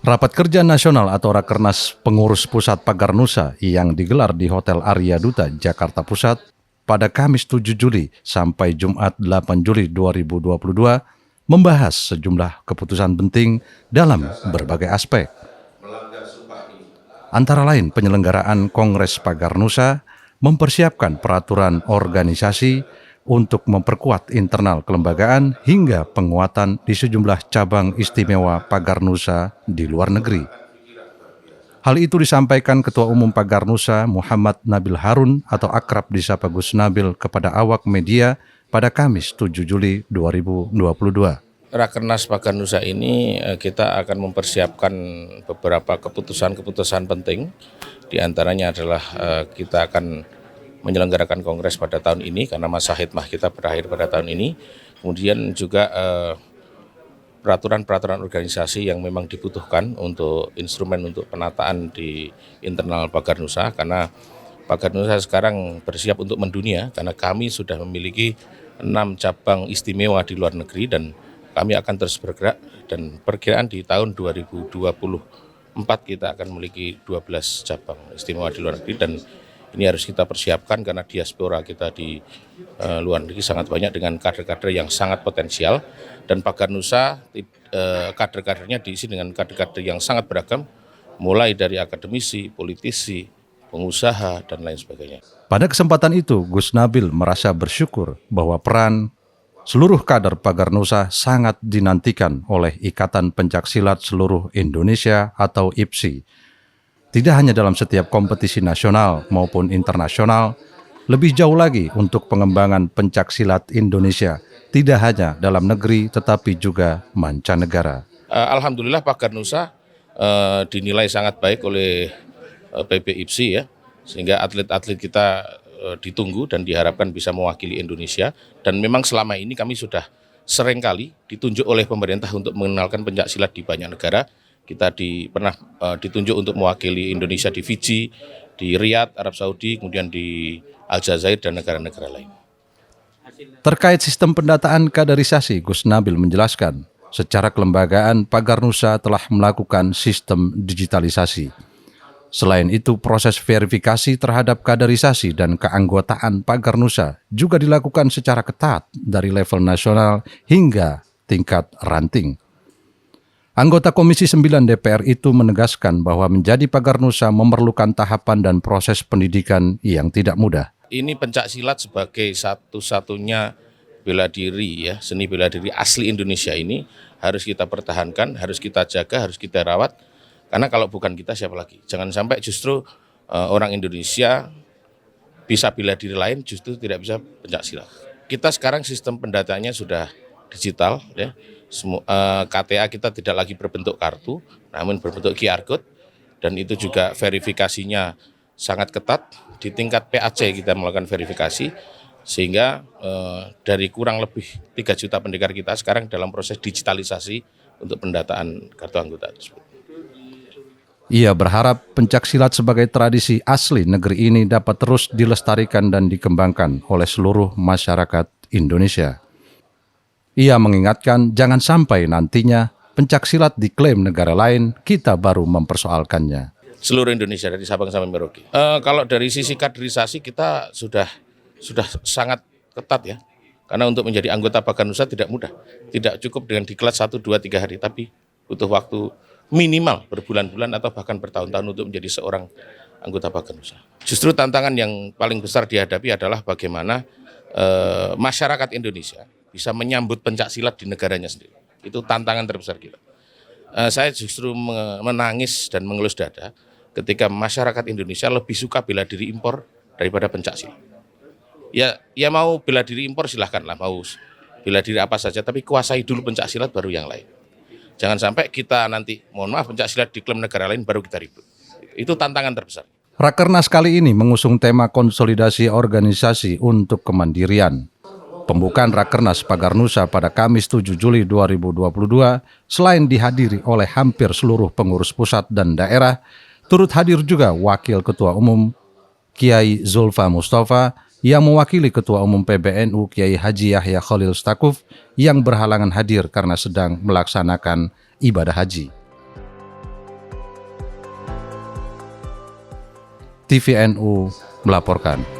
Rapat Kerja Nasional atau Rakernas Pengurus Pusat Pagarnusa yang digelar di Hotel Arya Duta, Jakarta Pusat pada Kamis 7 Juli sampai Jumat 8 Juli 2022 membahas sejumlah keputusan penting dalam berbagai aspek. Antara lain penyelenggaraan Kongres Pagarnusa, mempersiapkan peraturan organisasi untuk memperkuat internal kelembagaan hingga penguatan di sejumlah cabang istimewa Pagarnusa di luar negeri. Hal itu disampaikan Ketua Umum Pagarnusa Muhammad Nabil Harun atau akrab disapa Gus Nabil kepada awak media pada Kamis 7 Juli 2022. Rakernas Pagarnusa ini kita akan mempersiapkan beberapa keputusan-keputusan penting. Di antaranya adalah kita akan menyelenggarakan kongres pada tahun ini karena masa khidmah kita berakhir pada tahun ini. Kemudian juga peraturan-peraturan organisasi yang memang dibutuhkan untuk instrumen untuk penataan di internal Pagarnusa, karena Pagarnusa sekarang bersiap untuk mendunia karena kami sudah memiliki 6 cabang istimewa di luar negeri dan kami akan terus bergerak, dan perkiraan di tahun 2024 kita akan memiliki 12 cabang istimewa di luar negeri, dan ini harus kita persiapkan karena diaspora kita di luar negeri sangat banyak dengan kader-kader yang sangat potensial, dan Pagarnusa kader-kadernya diisi dengan kader-kader yang sangat beragam, mulai dari akademisi, politisi, pengusaha, dan lain sebagainya. Pada kesempatan itu, Gus Nabil merasa bersyukur bahwa peran seluruh kader Pagarnusa sangat dinantikan oleh Ikatan Pencaksilat Seluruh Indonesia atau IPSI. Tidak hanya dalam setiap kompetisi nasional maupun internasional, lebih jauh lagi untuk pengembangan pencaksilat Indonesia, tidak hanya dalam negeri tetapi juga mancanegara. Alhamdulillah Pagarnusa dinilai sangat baik oleh PB IPSI ya, sehingga atlet-atlet kita ditunggu dan diharapkan bisa mewakili Indonesia, dan memang selama ini kami sudah sering kali ditunjuk oleh pemerintah untuk mengenalkan pencaksilat di banyak negara. Kita pernah ditunjuk untuk mewakili Indonesia di Fiji, di Riyadh, Arab Saudi, kemudian di Aljazair dan negara-negara lain. Terkait sistem pendataan kaderisasi, Gus Nabil menjelaskan, secara kelembagaan Pagarnusa telah melakukan sistem digitalisasi. Selain itu, proses verifikasi terhadap kaderisasi dan keanggotaan Pagarnusa juga dilakukan secara ketat dari level nasional hingga tingkat ranting. Anggota Komisi 9 DPR itu menegaskan bahwa menjadi Pagarnusa memerlukan tahapan dan proses pendidikan yang tidak mudah. Ini pencaksilat sebagai satu-satunya bela diri ya, seni bela diri asli Indonesia ini harus kita pertahankan, harus kita jaga, harus kita rawat. Karena kalau bukan kita siapa lagi? Jangan sampai justru orang Indonesia bisa bela diri lain justru tidak bisa pencaksilat. Kita sekarang sistem pendataannya sudah digital ya. KTA kita tidak lagi berbentuk kartu, namun berbentuk QR code, dan itu juga verifikasinya sangat ketat. Di tingkat PAC kita melakukan verifikasi, sehingga dari kurang lebih 3 juta pendekar kita sekarang dalam proses digitalisasi untuk pendataan kartu anggota tersebut. Ia berharap pencaksilat sebagai tradisi asli negeri ini dapat terus dilestarikan dan dikembangkan oleh seluruh masyarakat Indonesia. Ia mengingatkan jangan sampai nantinya pencaksilat diklaim negara lain, kita baru mempersoalkannya. Seluruh Indonesia dari Sabang sampai Merauke. Kalau dari sisi kaderisasi kita sudah sangat ketat ya. Karena untuk menjadi anggota Pagarnusa tidak mudah. Tidak cukup dengan diklat 1, 2, 3 hari, tapi butuh waktu minimal berbulan-bulan atau bahkan bertahun-tahun untuk menjadi seorang anggota Pagarnusa. Justru tantangan yang paling besar dihadapi adalah bagaimana masyarakat Indonesia bisa menyambut pencaksilat di negaranya sendiri. Itu tantangan terbesar kita. Saya justru menangis dan mengelus dada ketika masyarakat Indonesia lebih suka bela diri impor daripada pencaksilat. Ya mau bela diri impor silahkanlah, mau bela diri apa saja, tapi kuasai dulu pencaksilat baru yang lain. Jangan sampai kita nanti, mohon maaf, pencaksilat diklaim negara lain baru kita ribut. Itu tantangan terbesar. Rakernas kali ini mengusung tema konsolidasi organisasi untuk kemandirian. Pembukaan Rakernas Pagarnusa pada Kamis 7 Juli 2022 selain dihadiri oleh hampir seluruh pengurus pusat dan daerah, turut hadir juga Wakil Ketua Umum Kiai Zulfa Mustafa yang mewakili Ketua Umum PBNU Kiai Haji Yahya Khalil Stakuf yang berhalangan hadir karena sedang melaksanakan ibadah haji. TVNU melaporkan.